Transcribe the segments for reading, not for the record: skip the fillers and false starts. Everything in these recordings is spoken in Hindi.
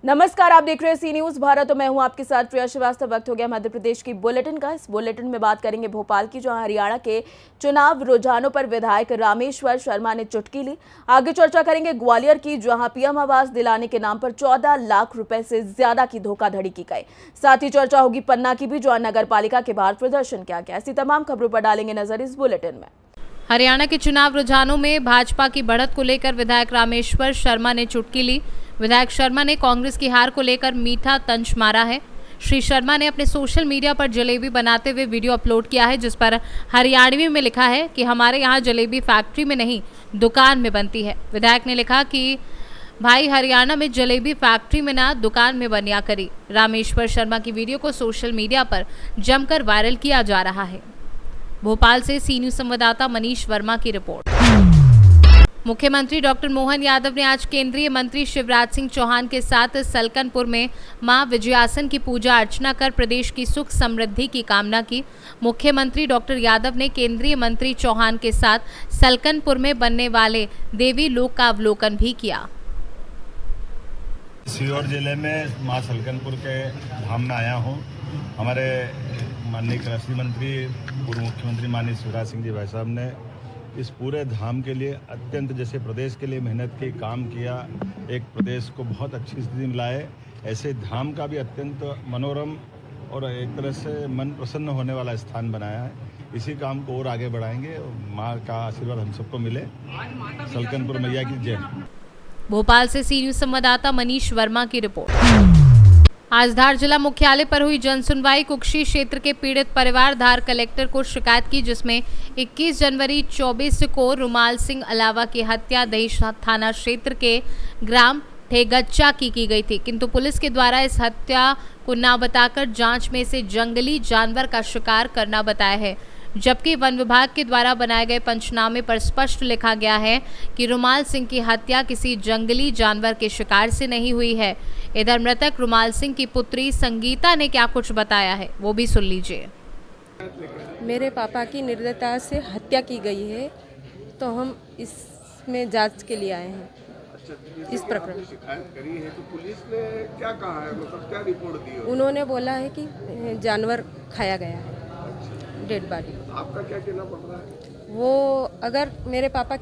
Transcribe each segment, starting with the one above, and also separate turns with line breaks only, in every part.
नमस्कार, आप देख रहे हैं सी न्यूज भारत और मैं हूं आपके साथ प्रिया श्रीवास्तव। वक्त हो गया मध्य प्रदेश की बुलेटिन का। इस बुलेटिन में बात करेंगे भोपाल की, जहां हरियाणा के चुनाव रुझानों पर विधायक रामेश्वर शर्मा ने चुटकी ली। आगे चर्चा करेंगे ग्वालियर की, जहां पीएम आवास दिलाने के नाम पर 14 लाख रुपए से ज्यादा की धोखाधड़ी की गई। साथ ही चर्चा होगी पन्ना की भी, जहां नगर पालिका के बाहर प्रदर्शन किया गया। ऐसी तमाम खबरों पर डालेंगे नजर इस बुलेटिन में।
हरियाणा के चुनाव रुझानों में भाजपा की बढ़त को लेकर विधायक रामेश्वर शर्मा ने चुटकी ली। विधायक शर्मा ने कांग्रेस की हार को लेकर मीठा तंज मारा है। श्री शर्मा ने अपने सोशल मीडिया पर जलेबी बनाते हुए वीडियो अपलोड किया है, जिस पर हरियाणवी में लिखा है कि हमारे यहाँ जलेबी फैक्ट्री में नहीं दुकान में बनती है। विधायक ने लिखा कि भाई, हरियाणा में जलेबी फैक्ट्री में ना दुकान में बनिया करी। रामेश्वर शर्मा की वीडियो को सोशल मीडिया पर जमकर वायरल किया जा रहा है। भोपाल से सी न्यूज संवाददाता मनीष वर्मा की रिपोर्ट। मुख्यमंत्री डॉक्टर मोहन यादव ने आज केंद्रीय मंत्री शिवराज सिंह चौहान के साथ सलकनपुर में मां विजयासन की पूजा अर्चना कर प्रदेश की सुख समृद्धि की कामना की। मुख्यमंत्री डॉक्टर यादव ने केंद्रीय मंत्री चौहान के साथ सलकनपुर में बनने वाले देवी लोक का अवलोकन भी किया।
सीहोर जिले में मां सलकनपुर के धाम में आया हूं। हमारे माननीय कृषि मंत्री पूर्व मुख्यमंत्री माननीय शिवराज सिंह जी भाई साहब ने इस पूरे धाम के लिए अत्यंत, जैसे प्रदेश के लिए मेहनत की, काम किया, एक प्रदेश को बहुत अच्छी स्थिति में लाए, ऐसे धाम का भी अत्यंत मनोरम और एक तरह से मन प्रसन्न होने वाला स्थान बनाया है। इसी काम को और आगे बढ़ाएंगे। माँ का आशीर्वाद हम सबको मिले। सलकनपुर मैया की जय।
भोपाल से सी न्यूज संवाददाता मनीष वर्मा की रिपोर्ट। आज धार जिला मुख्यालय पर हुई जनसुनवाई। कुक्षी क्षेत्र के पीड़ित परिवार धार कलेक्टर को शिकायत की, जिसमें 21 जनवरी 24 को रुमाल सिंह अलावा की हत्या दहेज थाना क्षेत्र के ग्राम ठेगच्चा की गई थी, किंतु पुलिस के द्वारा इस हत्या को न बताकर जांच में इसे जंगली जानवर का शिकार करना बताया है। जबकि वन विभाग के द्वारा बनाए गए पंचनामे पर स्पष्ट लिखा गया है कि रुमाल सिंह की हत्या किसी जंगली जानवर के शिकार से नहीं हुई है। इधर मृतक रुमाल सिंह की पुत्री संगीता ने क्या कुछ बताया है, वो भी सुन लीजिए।
मेरे पापा की निर्दयता से हत्या की गई है, तो हम इसमें जांच के लिए आए हैं। इस प्रकरण
शिकायत करी है तो पुलिस ने क्या कहा है, मतलब क्या रिपोर्ट दी है?
उन्होंने बोला है कि जानवर खाया गया है, डेड बॉडी।
आपका क्या कहना पड़ रहा है?
वो अगर मेरे पापा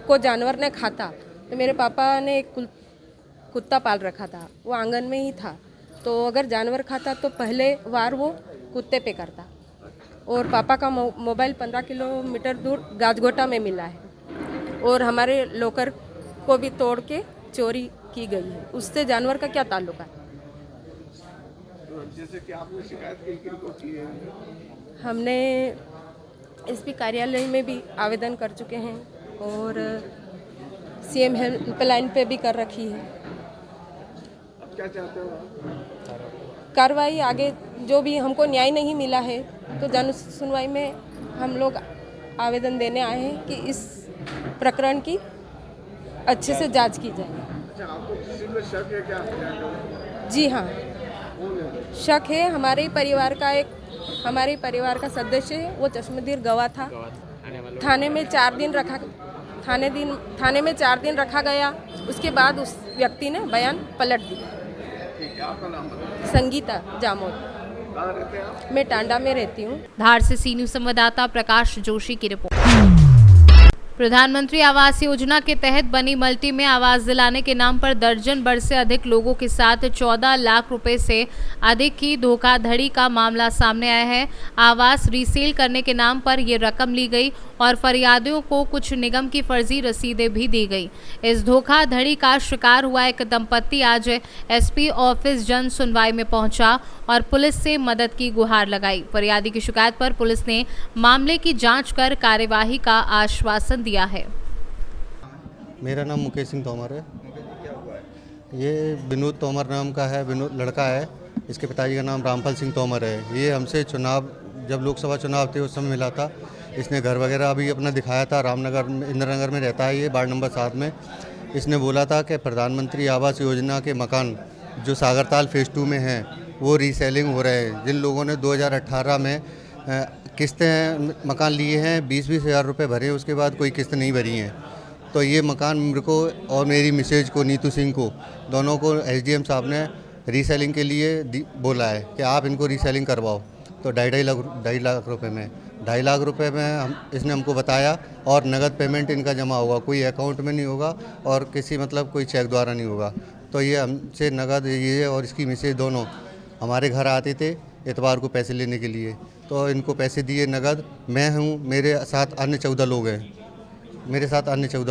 को जानवर ने खाता तो मेरे पापा ने एक कुत्ता पाल रखा था, वो आंगन में ही था, तो अगर जानवर खाता तो पहले वार वो कुत्ते पे करता। और पापा का मोबाइल 15 किलोमीटर दूर गाजगोटा में मिला है, और हमारे लॉकर को भी तोड़ के चोरी की गई है। उससे जानवर का क्या ताल्लुक है?
जैसे कि आपने शिकायत किनको की है?
हमने एसपी कार्यालय में भी आवेदन कर चुके हैं और सीएम हेल्पलाइन पे भी कर रखी है।
अब क्या चाहते हो?
कार्रवाई आगे, जो भी हमको न्याय नहीं मिला है तो जन सुनवाई में हम लोग आवेदन देने आए हैं कि इस प्रकरण की अच्छे से जांच की जाए।
अच्छा, आपको किसी में शक है क्या?
जी हाँ, शक है। हमारे परिवार का सदस्य है, वो चश्मदीद गवाह था। थाने में 4 दिन रखा गया। उसके बाद उस व्यक्ति ने बयान पलट दिया।
आपका नाम बताइए।
संगीता जामोद।
कहाँ रहते हैं आप?
मैं टांडा में रहती हूँ।
धार से सी न्यूज संवाददाता प्रकाश जोशी की रिपोर्ट। प्रधानमंत्री आवास योजना के तहत बनी मल्टी में आवास दिलाने के नाम पर दर्जन भर से अधिक लोगों के साथ 14 लाख रुपए से अधिक की धोखाधड़ी का मामला सामने आया है। आवास रीसेल करने के नाम पर ये रकम ली गई और फरियादियों को कुछ निगम की फर्जी रसीदें भी दी गई। इस धोखाधड़ी का शिकार हुआ एक दंपत्ति आज एसपी ऑफिस जन सुनवाई में पहुंचा और पुलिस से मदद की गुहार लगाई। फरियादी की शिकायत पर पुलिस ने मामले की जांच कर कार्यवाही का आश्वासन दिया है।
मेरा नाम मुकेश सिंह तोमर है। ये विनोद तोमर नाम का है, विनोद लड़का है। इसके पिताजी का नाम रामफल सिंह तोमर है। ये हमसे चुनाव, जब लोकसभा चुनाव थे उस समय मिला था। इसने घर वगैरह अभी अपना दिखाया था। रामनगर में, इंदिरा नगर में रहता है ये, वार्ड नंबर 7 में। इसने बोला था कि प्रधानमंत्री आवास योजना के मकान जो सागरताल फेज़ 2 में हैं वो रीसेलिंग हो रहे हैं। जिन लोगों ने 2018 में किस्तें मकान लिए हैं, 20-20 हज़ार रुपये भरे, उसके बाद कोई किस्त नहीं भरी हैं। तो ये मकान मेरे को और मेरी मिसेज को, नीतू सिंह को, दोनों को एसडीएम साहब ने रीसेलिंग के लिए बोला है कि आप इनको रीसेलिंग करवाओ। तो 2.5 लाख रुपए में 2.5 लाख रुपए में इसने हमको बताया, और नगद पेमेंट इनका जमा होगा, कोई अकाउंट में नहीं होगा और किसी मतलब कोई चेक द्वारा नहीं होगा। तो ये हमसे नगद, ये और इसकी मिसेज दोनों हमारे घर आते थे इतवार को पैसे लेने के लिए, तो इनको पैसे दिए नगद। मैं हूँ, मेरे साथ अन्य 14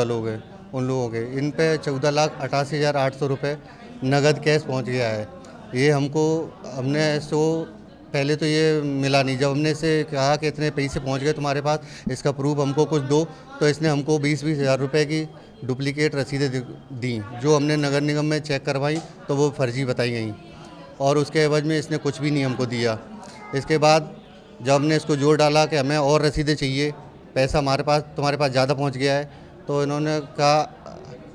लोग हैं, उन लोगों के इन पे 14,88,800 रुपये नगद कैश पहुंच गया है। ये हमने पहले तो ये मिला नहीं, जब हमने से कहा कि इतने पैसे पहुंच गए तुम्हारे पास, इसका प्रूफ हमको कुछ दो, तो इसने हमको 20-20 हज़ार रुपये की डुप्लीकेट रसीदें दी, जो हमने नगर निगम में चेक करवाई तो वो फर्जी बताई गई, और उसके एवज में इसने कुछ भी नहीं हमको दिया। इसके बाद जब हमने इसको जोर डाला कि हमें और रसीदें चाहिए, पैसा तुम्हारे पास ज़्यादा पहुंच गया है, तो इन्होंने कहा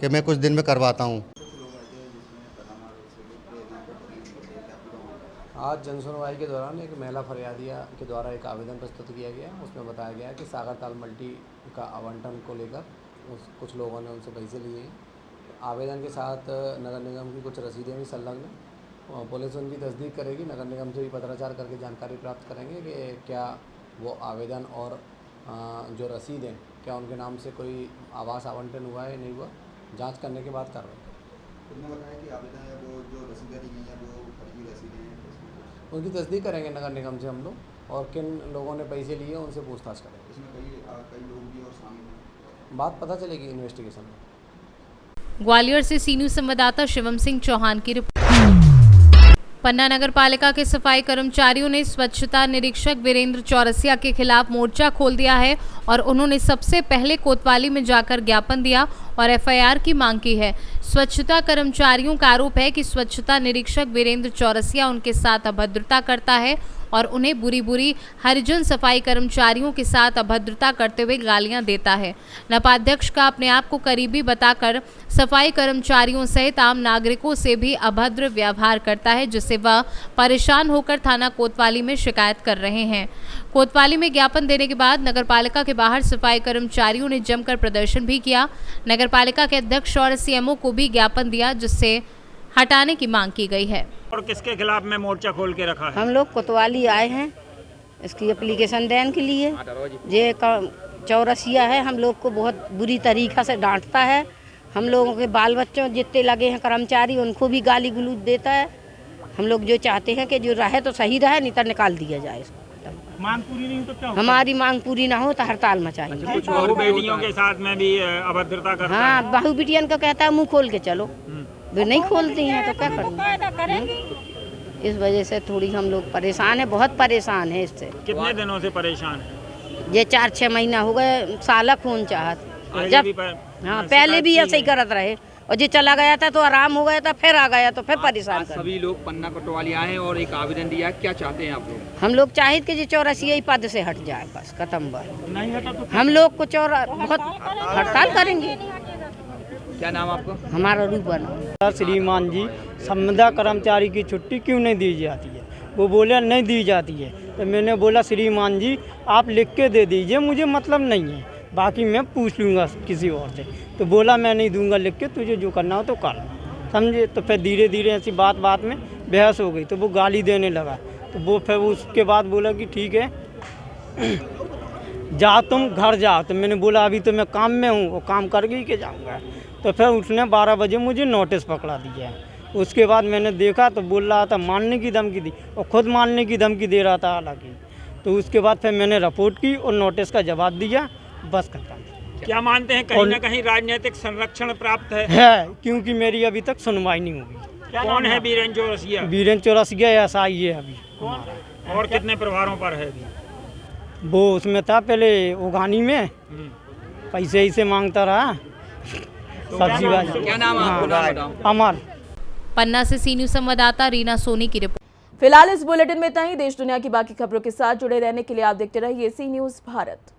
कि मैं कुछ दिन में करवाता हूं।
आज जनसुनवाई के दौरान एक महिला फरियादिया के द्वारा एक आवेदन प्रस्तुत किया गया। उसमें बताया गया कि सागर ताल मल्टी का आवंटन को लेकर कुछ लोगों ने उनसे पैसे लिए। आवेदन के साथ नगर निगम की कुछ रसीदें भी संलग्न। पुलिस उनकी तस्दीक करेगी। नगर निगम से भी पत्राचार करके जानकारी प्राप्त करेंगे कि क्या वो आवेदन और जो रसीद हैं, क्या उनके नाम से कोई आवास आवंटन हुआ है नहीं हुआ, जांच करने के बाद कार्रवाई करेंगे।
उन्होंने बताया कि आवेदन है वो जो रसीदें दी गई हैं वो फर्जी रसीदें हैं,
उनकी तस्दीक करेंगे नगर निगम से हम लोग, और किन लोगों ने पैसे लिए उनसे पूछताछ करेंगे।
इसमें कई लोग भी और शामिल हैं,
बात पता चलेगी इन्वेस्टिगेशन में।
ग्वालियर से सी न्यूज़ संवाददाता शिवम सिंह चौहान की रिपोर्ट। पन्ना नगर पालिका के सफाई कर्मचारियों ने स्वच्छता निरीक्षक वीरेंद्र चौरसिया के खिलाफ मोर्चा खोल दिया है और उन्होंने सबसे पहले कोतवाली में जाकर ज्ञापन दिया और एफआईआर की मांग की है। स्वच्छता कर्मचारियों का आरोप है कि स्वच्छता निरीक्षक वीरेंद्र चौरसिया उनके साथ अभद्रता करता है और उन्हें बुरी हरिजन सफाई कर्मचारियों के साथ अभद्रता करते हुए गालियां देता है। नपाध्यक्ष का अपने आप को करीबी बताकर सफाई कर्मचारियों सहित आम नागरिकों से भी अभद्र व्यवहार करता है, जिससे वह परेशान होकर थाना कोतवाली में शिकायत कर रहे हैं। कोतवाली में ज्ञापन देने के बाद नगरपालिका के बाहर सफाई कर्मचारियों ने जमकर प्रदर्शन भी किया। नगरपालिका के अध्यक्ष और सीएमओ को भी ज्ञापन दिया, जिससे हटाने की मांग की गई है।
और किसके खिलाफ में मोर्चा खोल के रखा है?
हम लोग कोतवाली आए हैं इसकी एप्लीकेशन देने के लिए। ये चौरसिया है, हम लोग को बहुत बुरी तरीक़ा से डांटता है। हम लोगों के बाल बच्चों जितने लगे हैं कर्मचारी, उनको भी गाली गलौज देता है। हम लोग जो चाहते हैं कि जो रहे तो सही रहे, नहीं तो निकाल दिया जाए इसको।
मांग पूरी नहीं हो तो क्या होगा?
हमारी मांग पूरी ना हो तो हड़ताल मचाएंगे।
कुछ बहू बेटियों के साथ में भी अभद्रता करता है।
हाँ, बहू बेटियन को कहता है मुँह खोल के चलो, वे नहीं खोलती हैं तो क्या करेंगे। इस वजह से थोड़ी हम लोग परेशान हैं, बहुत परेशान हैं इससे।
कितने दिनों से परेशान है?
ये 4-6 महीना हो गए। साला खून चाहत जब हाँ पहले भी ऐसे ही करत रहे, और जो चला गया था तो आराम हो गया था, फिर आ गया तो फिर परेशान कर।
सभी लोग पन्ना कोतवाली आए हैं और एक आवेदन दिया। क्या चाहते हैं आप लोग?
हम लोग चाहते कि जो चौरसिया ही पद से हट जाए, बस खत्म बात।
नहीं हटा तो
हम लोग को बहुत हड़ताल करेंगे।
क्या नाम आपको?
हमारा रूपन।
श्रीमान जी, संविदा कर्मचारी की छुट्टी क्यों नहीं दी जाती है? वो बोले नहीं दी जाती है, तो मैंने बोला श्रीमान जी आप लिख के दे दीजिए, मुझे मतलब नहीं है, बाकी मैं पूछ लूँगा किसी और से। तो बोला मैं नहीं दूंगा लिख के, तुझे जो करना हो तो कर, समझे। तो फिर धीरे धीरे ऐसी बात में बहस हो गई, तो वो गाली देने लगा। तो वो फिर उसके बाद बोला कि ठीक है जा तुम घर जाओ। तो मैंने बोला अभी तो मैं काम में हूँ, वो काम कर ही के जाऊँगा। तो फिर उसने 12 बजे मुझे नोटिस पकड़ा दिया। उसके बाद मैंने देखा तो बोल रहा था मारने की धमकी दी, और ख़ुद मारने की धमकी दे रहा था हालांकि। तो उसके बाद फिर मैंने रिपोर्ट की और नोटिस का जवाब दिया, बस खत्म।
क्या मानते हैं कहीं ना कहीं राजनीतिक संरक्षण प्राप्त है?
क्योंकि मेरी अभी तक सुनवाई नहीं हुई।
कौन है वीरेंद्र चौरसिया?
वीरेंद्र चौरसिया ऐसा ही है अभी।
और कितने प्रभारों पर है अभी?
वो उसमें था पहले उगानी में, पैसे ही से मांगता रहा सब्जी वाली।
क्या नाम है?
अमर।
पन्ना से सी न्यूज़ संवाददाता रीना सोनी की रिपोर्ट।
फिलहाल इस बुलेटिन में इतना ही। देश दुनिया की बाकी खबरों के साथ जुड़े रहने के लिए आप देखते रहिए सी न्यूज़ भारत।